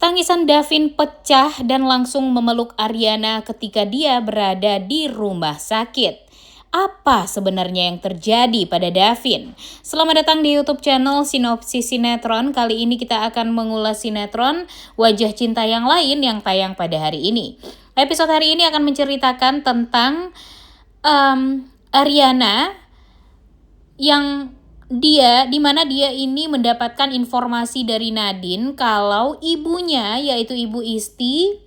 Tangisan Davin pecah dan langsung memeluk Ariana ketika dia berada di rumah sakit. Apa sebenarnya yang terjadi pada Davin? Selamat datang di YouTube channel Sinopsis Sinetron. Kali ini kita akan mengulas sinetron Wajah Cinta yang Lain yang tayang pada hari ini. Episode hari ini akan menceritakan tentang Ariana yang dimana dia ini mendapatkan informasi dari Nadine kalau ibunya, yaitu Ibu Isti,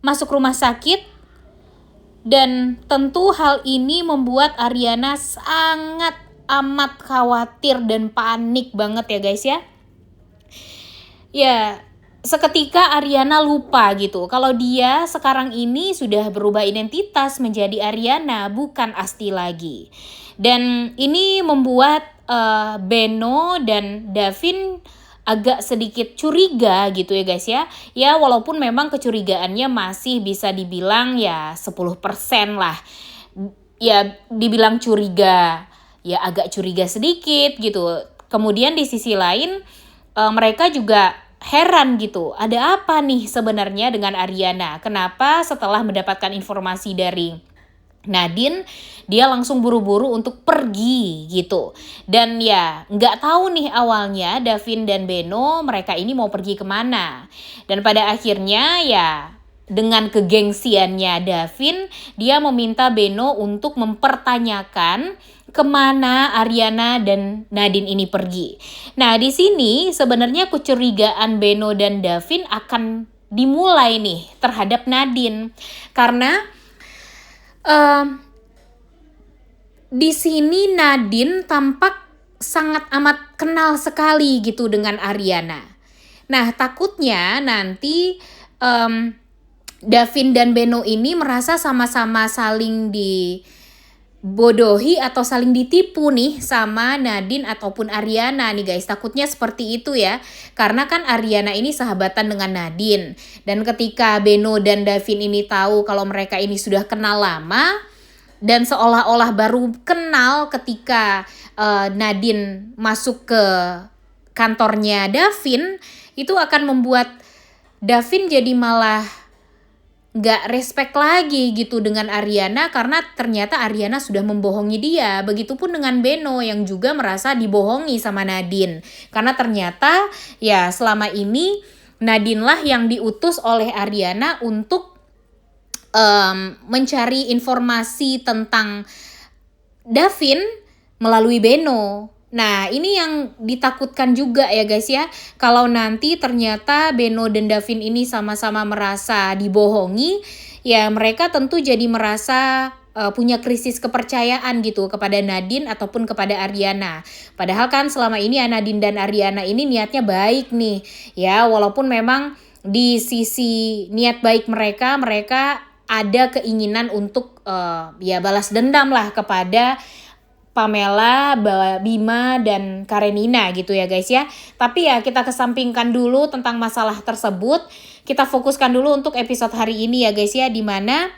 masuk rumah sakit. Dan tentu hal ini membuat Ariana sangat amat khawatir dan panik banget ya guys ya. Ya, seketika Ariana lupa gitu kalau dia sekarang ini sudah berubah identitas menjadi Ariana, bukan Asti lagi. Dan ini membuat Beno dan Davin agak sedikit curiga gitu ya guys ya. Ya walaupun memang kecurigaannya masih bisa dibilang ya 10% lah. Ya dibilang curiga, ya agak curiga sedikit gitu. Kemudian di sisi lain mereka juga heran gitu. Ada apa nih sebenarnya dengan Ariana? Kenapa setelah mendapatkan informasi dari Nadine, dia langsung buru-buru untuk pergi gitu. Dan ya nggak tahu nih awalnya Davin dan Beno mereka ini mau pergi kemana. Dan pada akhirnya ya dengan kegengsiannya Davin, dia meminta Beno untuk mempertanyakan kemana Ariana dan Nadine ini pergi. Nah di sini sebenarnya kecurigaan Beno dan Davin akan dimulai nih terhadap Nadine. Karena di sini Nadine tampak sangat amat kenal sekali gitu dengan Ariana. Nah takutnya nanti Davin dan Beno ini merasa sama-sama saling dibodohi atau saling ditipu nih sama Nadine ataupun Ariana nih guys. Takutnya seperti itu ya. Karena kan Ariana ini sahabatan dengan Nadine. Dan ketika Beno dan Davin ini tahu kalau mereka ini sudah kenal lama dan seolah-olah baru kenal ketika Nadine masuk ke kantornya Davin, itu akan membuat Davin jadi malah gak respect lagi gitu dengan Ariana karena ternyata Ariana sudah membohongi dia. Begitupun dengan Beno yang juga merasa dibohongi sama Nadine. Karena ternyata ya selama ini Nadine lah yang diutus oleh Ariana untuk mencari informasi tentang Davin melalui Beno. Nah ini yang ditakutkan juga ya guys ya. Kalau nanti ternyata Beno dan Davin ini sama-sama merasa dibohongi, ya mereka tentu jadi merasa punya krisis kepercayaan gitu kepada Nadine ataupun kepada Ariana. Padahal kan selama ini Nadine dan Ariana ini niatnya baik nih. Ya walaupun memang di sisi niat baik mereka ada keinginan untuk ya balas dendam lah kepada Pamela, Bima, dan Karenina gitu ya guys ya. Tapi ya kita kesampingkan dulu tentang masalah tersebut. Kita fokuskan dulu untuk episode hari ini ya guys ya. Dimana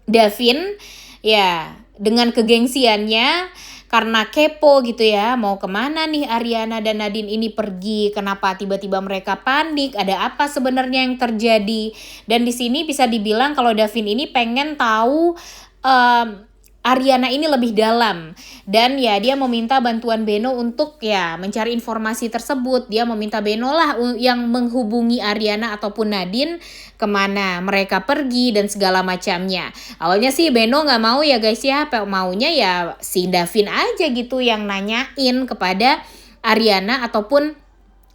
Davin ya dengan kegengsiannya karena kepo gitu ya. Mau kemana nih Ariana dan Nadine ini pergi. Kenapa tiba-tiba mereka panik. Ada apa sebenarnya yang terjadi. Dan di sini bisa dibilang kalau Davin ini pengen tahu Ariana ini lebih dalam. Dan ya dia meminta bantuan Beno untuk ya mencari informasi tersebut. Dia meminta Beno lah yang menghubungi Ariana ataupun Nadine kemana mereka pergi dan segala macamnya. Awalnya sih Beno gak mau ya guys ya. Maunya ya si Davin aja gitu yang nanyain kepada Ariana ataupun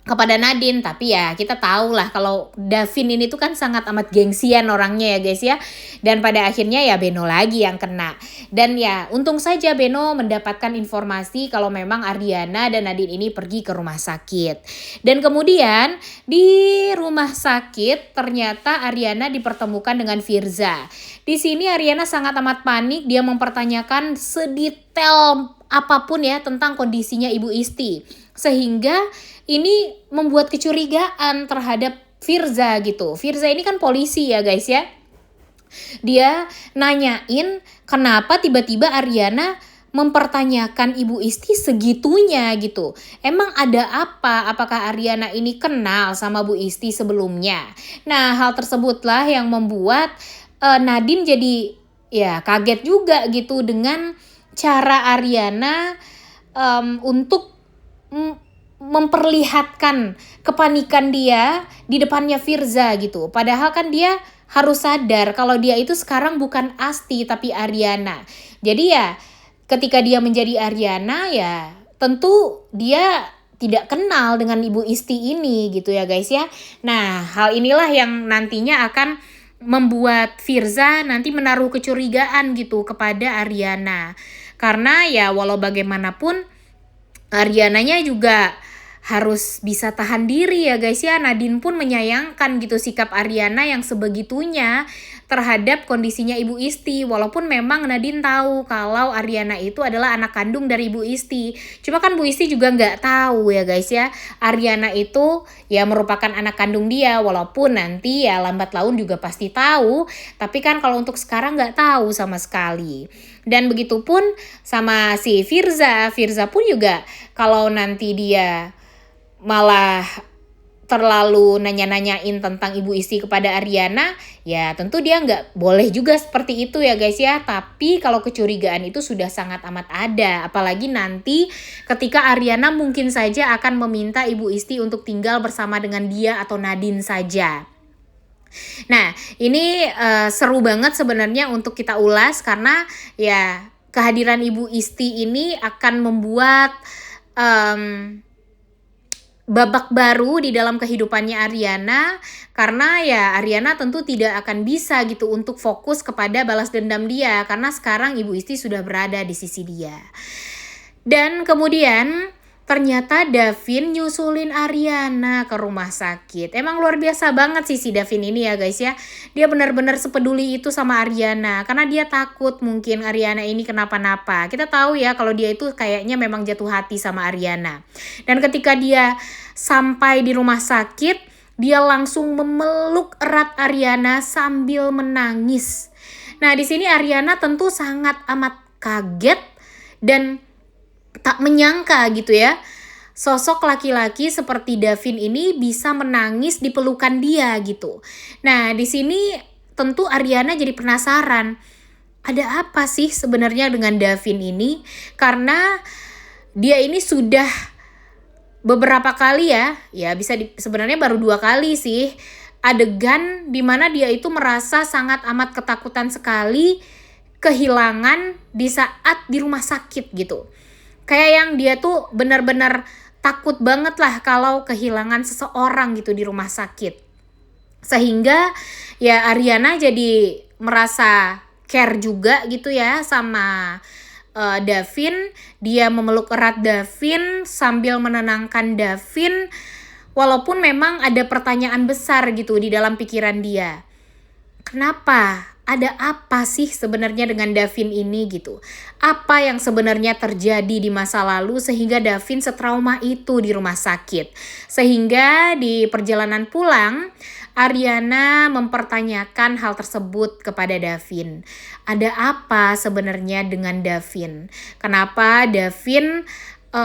kepada Nadine. Tapi ya kita tahu lah kalau Davin ini tuh kan sangat amat gengsian orangnya ya guys ya. Dan pada akhirnya ya Beno lagi yang kena. Dan ya untung saja Beno mendapatkan informasi kalau memang Ariana dan Nadine ini pergi ke rumah sakit. Dan kemudian di rumah sakit ternyata Ariana dipertemukan dengan Firza. Di sini Ariana sangat amat panik, dia mempertanyakan sedetail apapun ya tentang kondisinya Ibu Isti. Sehingga ini membuat kecurigaan terhadap Firza gitu. Firza ini kan polisi ya guys ya. Dia nanyain kenapa tiba-tiba Ariana mempertanyakan Ibu Isti segitunya gitu. Emang ada apa? Apakah Aryana ini kenal sama Bu Isti sebelumnya? Nah, hal tersebutlah yang membuat Nadine jadi ya kaget juga gitu dengan cara Aryana untuk memperlihatkan kepanikan dia di depannya Firza gitu. Padahal kan dia harus sadar kalau dia itu sekarang bukan Asti tapi Aryana. Jadi ya ketika dia menjadi Aryana ya tentu dia tidak kenal dengan Ibu Isti ini gitu ya guys ya. Nah, hal inilah yang nantinya akan membuat Firza nanti menaruh kecurigaan gitu kepada Aryana. Karena ya walau bagaimanapun Aryananya juga harus bisa tahan diri ya guys ya. Nadine pun menyayangkan gitu sikap Aryana yang sebegitunya terhadap kondisinya Ibu Isti. Walaupun memang Nadine tahu kalau Aryana itu adalah anak kandung dari Ibu Isti. Cuma kan Bu Isti juga nggak tahu ya guys ya. Aryana itu ya merupakan anak kandung dia. Walaupun nanti ya lambat laun juga pasti tahu. Tapi kan kalau untuk sekarang nggak tahu sama sekali. Dan begitupun sama si Firza. Firza pun juga kalau nanti dia malah terlalu nanya-nanyain tentang Ibu Isti kepada Aryana, ya tentu dia nggak boleh juga seperti itu ya guys ya. Tapi kalau kecurigaan itu sudah sangat amat ada. Apalagi nanti ketika Aryana mungkin saja akan meminta Ibu Isti untuk tinggal bersama dengan dia atau Nadine saja. Nah, ini seru banget sebenarnya untuk kita ulas karena ya kehadiran Ibu Isti ini akan membuat babak baru di dalam kehidupannya Aryana, karena ya Aryana tentu tidak akan bisa gitu untuk fokus kepada balas dendam dia karena sekarang Ibu Isti sudah berada di sisi dia. Dan kemudian ternyata Davin nyusulin Aryana ke rumah sakit. Emang luar biasa banget sih si Davin ini ya guys ya. Dia benar-benar sepeduli itu sama Aryana karena dia takut mungkin Aryana ini kenapa-napa. Kita tahu ya kalau dia itu kayaknya memang jatuh hati sama Aryana. Dan ketika dia sampai di rumah sakit, dia langsung memeluk erat Aryana sambil menangis. Nah, di sini Aryana tentu sangat amat kaget dan tak menyangka gitu ya, sosok laki-laki seperti Davin ini bisa menangis di pelukan dia gitu. Nah, di sini tentu Aryana jadi penasaran, ada apa sih sebenarnya dengan Davin ini? Karena dia ini sudah beberapa kali ya bisa sebenarnya baru 2 kali sih adegan dimana dia itu merasa sangat amat ketakutan sekali kehilangan di saat di rumah sakit gitu. Kayak yang dia tuh benar-benar takut banget lah kalau kehilangan seseorang gitu di rumah sakit. Sehingga ya Aryana jadi merasa care juga gitu ya sama Davin. Dia memeluk erat Davin sambil menenangkan Davin. Walaupun memang ada pertanyaan besar gitu di dalam pikiran dia. Kenapa? Ada apa sih sebenarnya dengan Davin ini gitu? Apa yang sebenarnya terjadi di masa lalu sehingga Davin setrauma itu di rumah sakit? Sehingga di perjalanan pulang, Aryana mempertanyakan hal tersebut kepada Davin. Ada apa sebenarnya dengan Davin? Kenapa Davin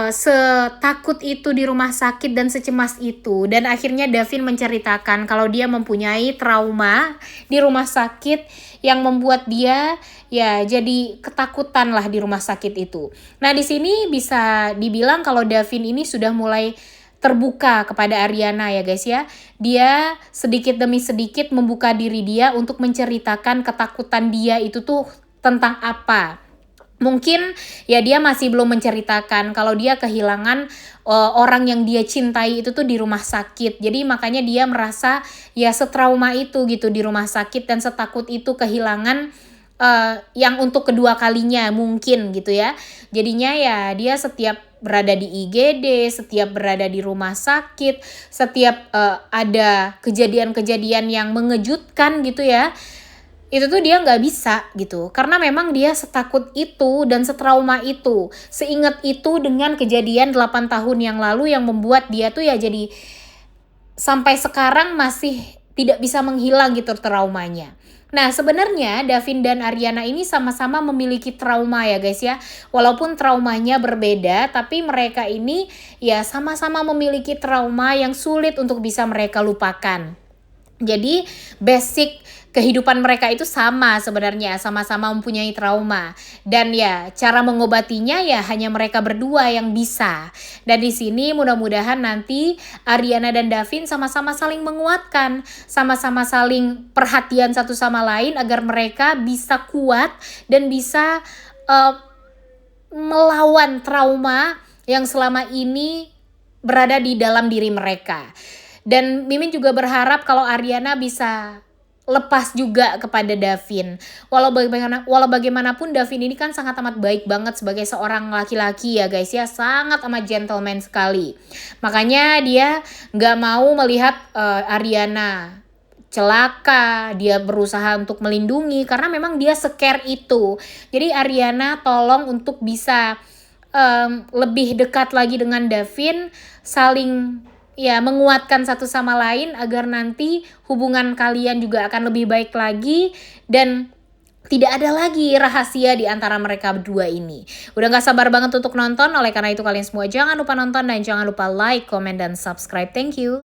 setakut itu di rumah sakit dan secemas itu? Dan akhirnya Davin menceritakan kalau dia mempunyai trauma di rumah sakit yang membuat dia ya jadi ketakutan lah di rumah sakit itu. Nah, di sini bisa dibilang kalau Davin ini sudah mulai terbuka kepada Aryana ya guys ya. Dia sedikit demi sedikit membuka diri dia untuk menceritakan ketakutan dia itu tuh tentang apa. Mungkin ya dia masih belum menceritakan kalau dia kehilangan orang yang dia cintai itu tuh di rumah sakit. Jadi makanya dia merasa ya setrauma itu gitu di rumah sakit dan setakut itu kehilangan yang untuk kedua kalinya mungkin gitu ya. Jadinya ya dia setiap berada di IGD, setiap berada di rumah sakit, setiap ada kejadian-kejadian yang mengejutkan gitu ya, itu tuh dia nggak bisa gitu karena memang dia setakut itu dan setrauma itu, seingat itu dengan kejadian 8 tahun yang lalu yang membuat dia tuh ya jadi sampai sekarang masih tidak bisa menghilang gitu traumanya. Nah, sebenarnya Davin dan Ariana ini sama-sama memiliki trauma ya guys ya. Walaupun traumanya berbeda, tapi mereka ini ya sama-sama memiliki trauma yang sulit untuk bisa mereka lupakan. Jadi basic kehidupan mereka itu sama sebenarnya, sama-sama mempunyai trauma. Dan ya cara mengobatinya ya hanya mereka berdua yang bisa. Dan di sini mudah-mudahan nanti Ariana dan Davin sama-sama saling menguatkan, sama-sama saling perhatian satu sama lain agar mereka bisa kuat dan bisa uh, melawan trauma yang selama ini berada di dalam diri mereka. Dan Mimin juga berharap kalau Ariana bisa lepas juga kepada Davin. Walau bagaimanapun Davin ini kan sangat amat baik banget sebagai seorang laki-laki ya guys ya, sangat amat gentleman sekali. Makanya dia nggak mau melihat Ariana celaka, dia berusaha untuk melindungi karena memang dia scare itu. Jadi Ariana tolong untuk bisa lebih dekat lagi dengan Davin, saling ya menguatkan satu sama lain agar nanti hubungan kalian juga akan lebih baik lagi dan tidak ada lagi rahasia di antara mereka berdua ini. Udah gak sabar banget untuk nonton, oleh karena itu kalian semua jangan lupa nonton dan jangan lupa like, comment, dan subscribe. Thank you.